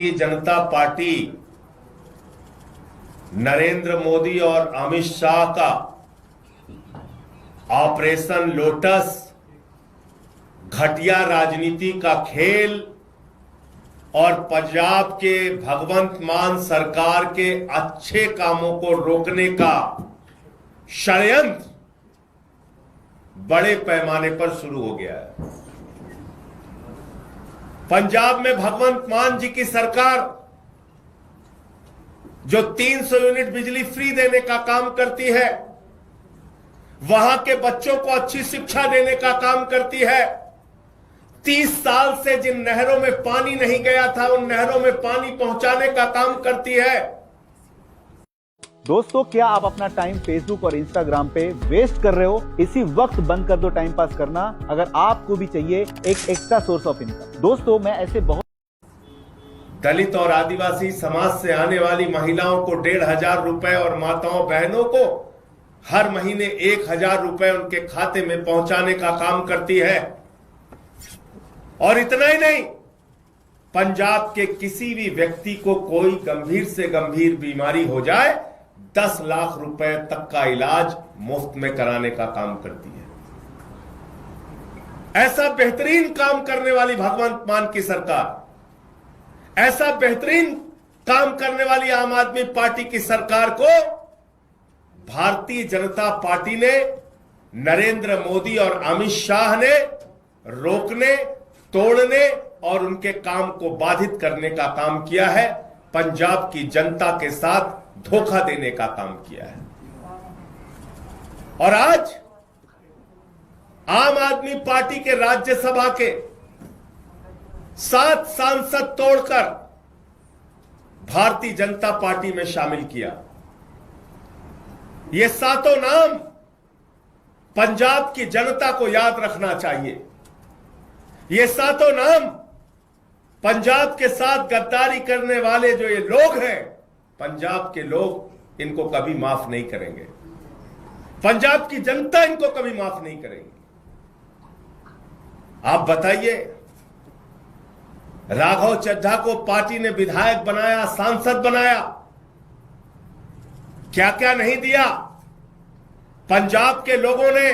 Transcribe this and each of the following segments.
Bharatiya Janata party Narendra Modi और अमित शाह का operation lotus घटिया राजनीति का खेल और पंजाब के भगवंत मान सरकार के अच्छे कामों को रोकने का षड्यंत्र बड़े पैमाने पर शुरू हो गया है। पंजाब में भगवंत मान जी की सरकार जो 300 यूनिट बिजली फ्री देने का काम करती है, वहां के बच्चों को अच्छी शिक्षा देने का काम करती है, 30 साल से जिन नहरों में पानी नहीं गया था उन नहरों में पानी पहुंचाने का काम करती है। दोस्तों, क्या आप अपना टाइम फेसबुक और इंस्टाग्राम पे वेस्ट कर रहे हो? इसी वक्त बंद कर दो टाइम पास करना, अगर आपको भी चाहिए एक एक्स्ट्रा सोर्स ऑफ इनकम। दोस्तों, मैं ऐसे बहुत दलित और आदिवासी समाज से आने वाली महिलाओं को 1,500 रुपए और माताओं बहनों को हर महीने 1,000 रुपए उनके खाते में पहुंचाने का काम करती है। और इतना ही नहीं, पंजाब के किसी भी व्यक्ति को कोई गंभीर से गंभीर बीमारी हो जाए 10 लाख रुपए तक का इलाज मुफ्त में कराने का काम करती है। ऐसा बेहतरीन काम करने वाली भगवंत मान की सरकार, ऐसा बेहतरीन काम करने वाली आम आदमी पार्टी की सरकार को भारतीय जनता पार्टी ने, नरेंद्र मोदी और अमित शाह ने रोकने, तोड़ने और उनके काम को बाधित करने का काम किया है। पंजाब की जनता के साथ धोखा देने का काम किया है। और आज आम आदमी पार्टी के राज्यसभा के 7 सांसद तोड़कर भारतीय जनता पार्टी में शामिल किया। ये 7 नाम पंजाब की जनता को याद रखना चाहिए। ये 7 नाम पंजाब के साथ गद्दारी करने वाले जो ये लोग हैं, पंजाब के लोग इनको कभी माफ नहीं करेंगे। पंजाब की जनता इनको कभी माफ नहीं करेगी। आप बताइए, राघव चड्ढा को पार्टी ने विधायक बनाया, सांसद बनाया, क्या क्या नहीं दिया। पंजाब के लोगों ने,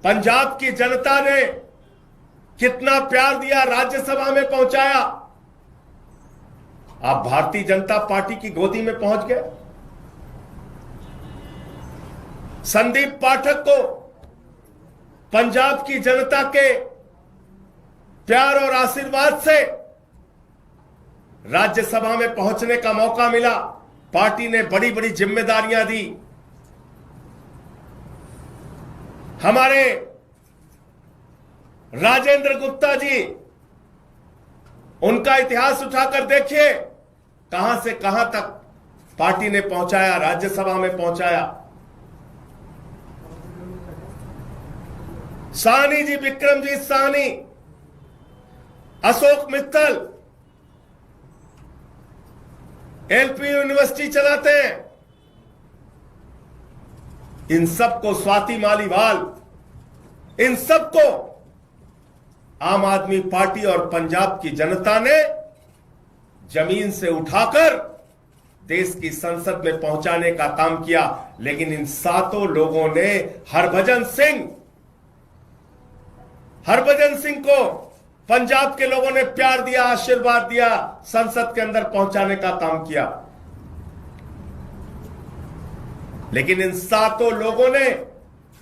पंजाब की जनता ने कितना प्यार दिया, राज्यसभा में पहुंचाया। आप भारतीय जनता पार्टी की गोदी में पहुंच गए। संदीप पाठक को पंजाब की जनता के प्यार और आशीर्वाद से राज्यसभा में पहुंचने का मौका मिला। पार्टी ने बड़ी बड़ी जिम्मेदारियां दी। हमारे राजेंद्र गुप्ता जी, उनका इतिहास उठाकर देखिए, कहां से कहां तक पार्टी ने पहुंचाया, राज्यसभा में पहुंचाया। साहनी जी, विक्रमजीत साहनी, अशोक मित्तल एलपी यूनिवर्सिटी चलाते हैं। इन सबको, स्वाति मालीवाल, इन सबको आम आदमी पार्टी और पंजाब की जनता ने जमीन से उठाकर देश की संसद में पहुंचाने का काम किया। लेकिन इन 7 लोगों ने हरभजन सिंह को पंजाब के लोगों ने प्यार दिया, आशीर्वाद दिया, संसद के अंदर पहुंचाने का काम किया। लेकिन इन 7 लोगों ने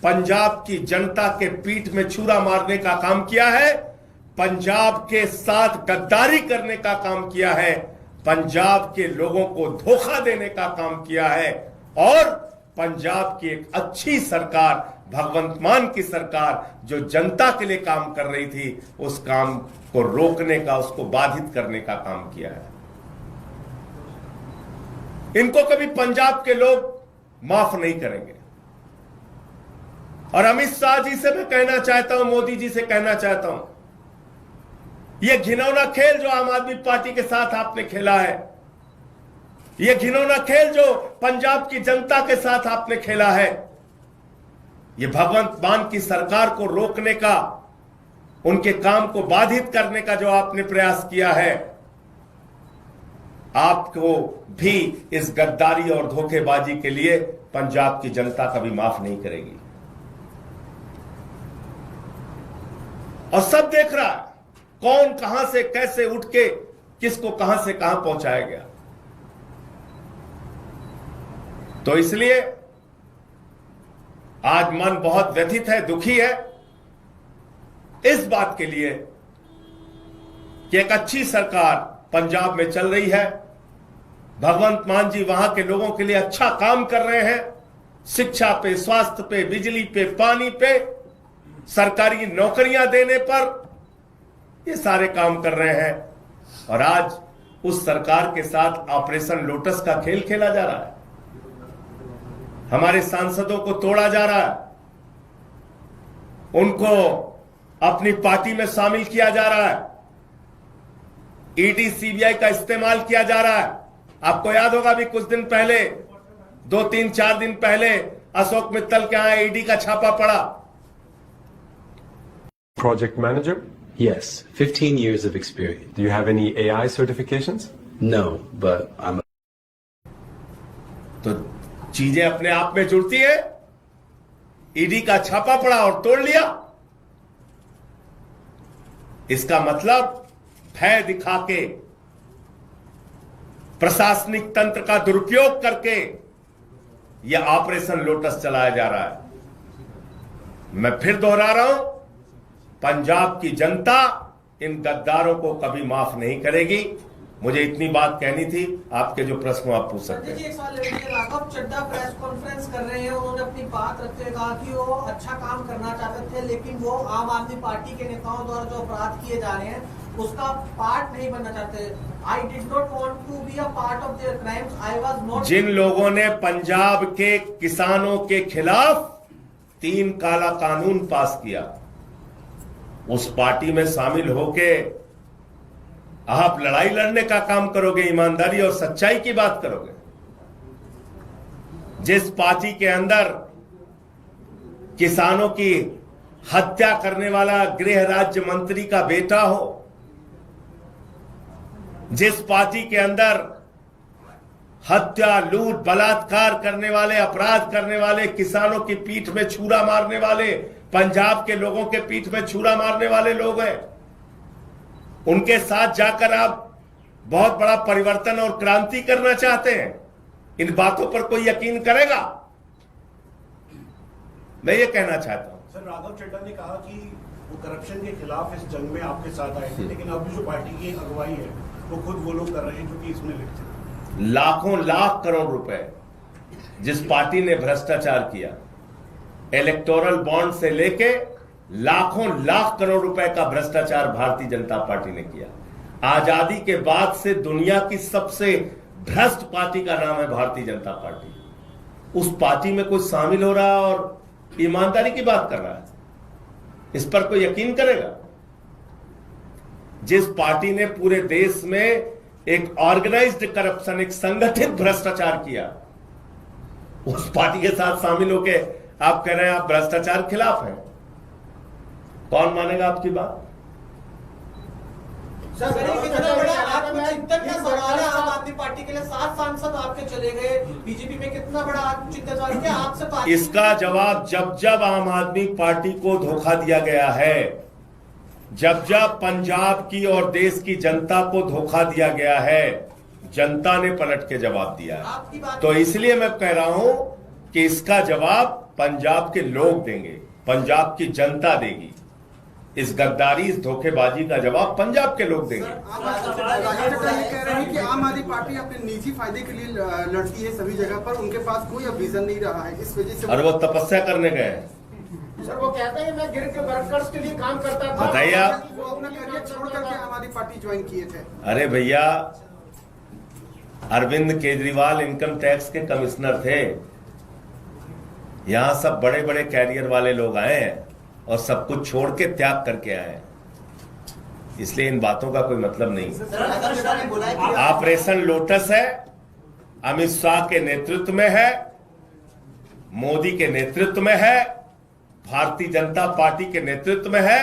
पंजाब की जनता के पीठ में छुरा मारने का काम किया है, पंजाब के साथ गद्दारी करने का काम किया है, पंजाब के लोगों को धोखा देने का काम किया है। और पंजाब की एक अच्छी सरकार, भगवंत मान की सरकार, जो जनता के लिए काम कर रही थी, उस काम को रोकने का, उसको बाधित करने का काम किया है। इनको कभी पंजाब के लोग माफ नहीं करेंगे। और अमित शाह जी से मैं कहना चाहता हूं, मोदी जी से कहना चाहता हूं, यह घिनौना खेल जो आम आदमी पार्टी के साथ आपने खेला है, यह घिनौना खेल जो पंजाब की जनता के साथ आपने खेला है, यह भगवंत मान की सरकार को रोकने का, उनके काम को बाधित करने का जो आपने प्रयास किया है, आपको भी इस गद्दारी और धोखेबाजी के लिए पंजाब की जनता कभी माफ नहीं करेगी। और सब देख रहा है कौन कहां से कैसे उठ के किसको कहां से कहां पहुंचाया गया। तो इसलिए आज मन बहुत व्यथित है, दुखी है इस बात के लिए कि एक अच्छी सरकार पंजाब में चल रही है। भगवंत मान जी वहां के लोगों के लिए अच्छा काम कर रहे हैं, शिक्षा पे, स्वास्थ्य पे, बिजली पे, पानी पे, सरकारी नौकरियां देने पर, ये सारे काम कर रहे हैं। और आज उस सरकार के साथ ऑपरेशन लोटस का खेल खेला जा रहा है। हमारे सांसदों को तोड़ा जा रहा है, उनको अपनी पार्टी में शामिल किया जा रहा है, ईडी सीबीआई का इस्तेमाल किया जा रहा है। आपको याद होगा भी कुछ दिन पहले, 2-3-4 दिन पहले अशोक मित्तल के यहां ईडी का छापा पड़ा। Project manager? Yes, 15 years of experience. Do you have any AI certifications? No, but I'm तो चीजें अपने आप में जुड़ती है। ईडी का छापा पड़ा और तोड़ लिया। इसका मतलब भय दिखा के, प्रशासनिक तंत्र का दुरुपयोग करके यह ऑपरेशन लोटस चलाया जा रहा है। मैं फिर दोहरा रहा हूं, पंजाब की जनता इन गद्दारों को कभी माफ नहीं करेगी। मुझे इतनी बात कहनी थी। आपके जो प्रश्न आप पूछ सकते हैं। एक सवाल राघव चड्ढा प्रेस कॉन्फ्रेंस कर रहे हैं, उन्होंने अपनी बात रखते हुए कहा कि वो अच्छा काम करना चाहते थे, लेकिन वो आम आदमी पार्टी के नेताओं द्वारा जो अपराध किए जा रहे हैं उसका पार्ट नहीं बनना चाहते। I did not want to be a part of their crimes, I was not. जिन लोगों ने पंजाब के किसानों के खिलाफ 3 काला कानून पास किया, उस पार्टी में शामिल होके आप लड़ाई लड़ने का काम करोगे, ईमानदारी और सच्चाई की बात करोगे। जिस पार्टी के अंदर किसानों की हत्या करने वाला गृह राज्य मंत्री का बेटा हो, जिस पार्टी के अंदर हत्या, लूट, बलात्कार करने वाले, अपराध करने वाले, किसानों की पीठ में छुरा मारने वाले, पंजाब के लोगों के पीठ में छुरा मारने वाले लोग हैं, उनके साथ जाकर आप बहुत बड़ा परिवर्तन और क्रांति करना चाहते हैं। इन बातों पर कोई यकीन करेगा? मैं ये कहना चाहता हूं। सर, राघव चड्ढा ने कहा कि वो करप्शन के खिलाफ इस जंग में आपके साथ आए थे, लेकिन अब जो पार्टी की अगुवाई है वो खुद वो लोग कर रहे हैं जो कि इसमें लिखते हैं। लाखों लाख करोड़ रुपए जिस पार्टी ने भ्रष्टाचार किया, इलेक्टोरल बॉन्ड से लेके लाखों लाख करोड़ रुपए का भ्रष्टाचार भारतीय जनता पार्टी ने किया। आजादी के बाद से दुनिया की सबसे भ्रष्ट पार्टी का नाम है भारतीय जनता पार्टी। उस पार्टी में कोई शामिल हो रहा है और ईमानदारी की बात कर रहा है, इस पर कोई यकीन करेगा? जिस पार्टी ने पूरे देश में एक ऑर्गेनाइज्ड करप्शन, एक संगठित भ्रष्टाचार किया, उस पार्टी के साथ शामिल होके आप कह रहे हैं आप भ्रष्टाचार खिलाफ हैं। कौन मानेगा आपकी बात? सर, कितना बड़ा आत्मचिंतन का सवाल है। आम आदमी पार्टी के लिए 7 सांसद आपके चले गए, बीजेपी में कितना बड़ा आत्मचिंतन सवाल है आपसे पार्टी। इसका जवाब जब जब आम आदमी पार्टी को धोखा दिया गया है, जब जब पंजाब की और देश की जनता को धोखा दिया गया है, जनता ने पलट के जवाब दिया है। तो इसलिए मैं कह रहा हूं कि इसका जवाब पंजाब के लोग देंगे, पंजाब की जनता देगी। इस गद्दारी, इस धोखेबाजी का जवाब पंजाब के लोग देंगे। कह रहे हैं कि आम आदमी पार्टी अपने निजी फायदे के लिए लड़ती है सभी जगह पर, उनके पास कोई अब विजन नहीं रहा है, इस वजह से। और वो तपस्या करने गए हैं। सर, वो कहते हैं मैं गिर के वर्कर्स के लिए काम करता था। बताइए आप। वो अपना करियर छोड़ करके आम आदमी पार्टी ज्वाइन किए थे। अरे भैया, अरविंद केजरीवाल इनकम टैक्स के कमिश्नर थे। यहां सब बड़े बड़े कैरियर वाले लोग आए हैं और सब कुछ छोड़ के त्याग करके आए हैं, इसलिए इन बातों का कोई मतलब नहीं। ऑपरेशन लोटस है, अमित शाह के नेतृत्व में है, मोदी के नेतृत्व में है, भारतीय जनता पार्टी के नेतृत्व में है,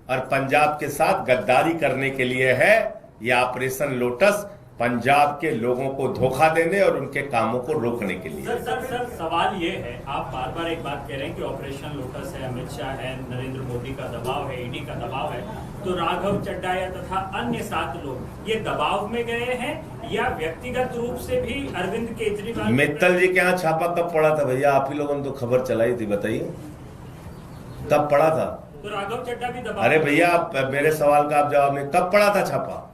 और पंजाब के साथ गद्दारी करने के लिए है यह ऑपरेशन लोटस। पंजाब के लोगों को धोखा देने और उनके कामों को रोकने के लिए। सर सवाल ये है, आप बार बार एक बात कह रहे हैं कि ऑपरेशन लोटस है, अमित शाह है, नरेंद्र मोदी का दबाव है, ईडी का दबाव है, तो राघव चड्डा या तथा अन्य 7 लोग ये दबाव में गए हैं या व्यक्तिगत रूप से भी अरविंद केजरीवाल? मित्तल जी के यहाँ छापा कब पड़ा था भैया? आप ही लोगों ने तो खबर चलाई थी, बताइए कब पड़ा था? तो राघव चड्डा भी दबाव? अरे भैया आप मेरे सवाल का आप जवाब नहीं, कब पड़ा था छापा?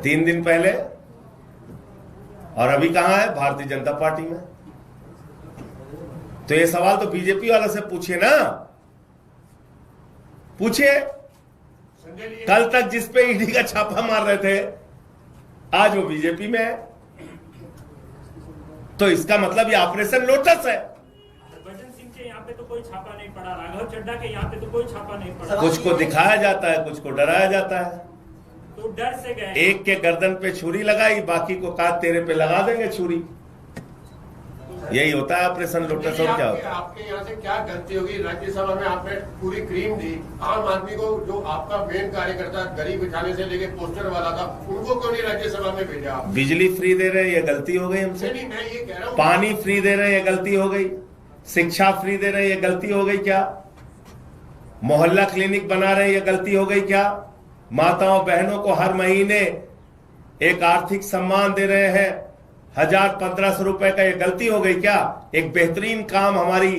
3 दिन पहले। और अभी कहां है? भारतीय जनता पार्टी में। तो ये सवाल तो बीजेपी वालों से पूछिए ना, पूछिए। कल तक जिस पे ईडी का छापा मार रहे थे आज वो बीजेपी में है, तो इसका मतलब ये ऑपरेशन लोटस है। हरभजन सिंह के यहाँ पे तो कोई छापा नहीं पड़ा, राघव चड्डा के यहाँ पे तो कोई छापा नहीं पड़ा। कुछ को दिखाया जाता है, कुछ को डराया जाता है। तो डर से गए। एक के गर्दन पे छुरी लगाई, बाकी को कहा तेरे पे लगा देंगे छुरी। यही होता है ऑपरेशन लोटस। और क्या होता है? आपके यहाँ से क्या गलती होगी? राज्यसभा में आपने पूरी क्रीम दी, आम आदमी को जो आपका मेन कार्यकर्ता गरीब बिठाने से लेके पोस्टर वाला था, उनको क्यों नहीं राज्यसभा में भेजा आप? बिजली फ्री दे रहे, ये गलती हो गई हमसे। नहीं, मैं ये कह रहा हूँ, पानी फ्री दे रहे, ये गलती हो गई। शिक्षा फ्री दे रहे, ये गलती हो गई क्या? मोहल्ला क्लिनिक बना रहे, ये गलती हो गई क्या? माताओं बहनों को हर महीने एक आर्थिक सम्मान दे रहे हैं 1000-1500 रुपए का, ये गलती हो गई क्या? एक बेहतरीन काम हमारी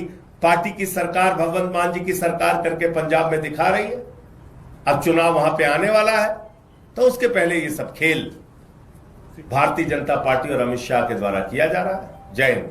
पार्टी की सरकार, भगवंत मान जी की सरकार करके पंजाब में दिखा रही है। अब चुनाव वहां पे आने वाला है, तो उसके पहले ये सब खेल भारतीय जनता पार्टी और अमित शाह के द्वारा किया जा रहा है। जय हिंद।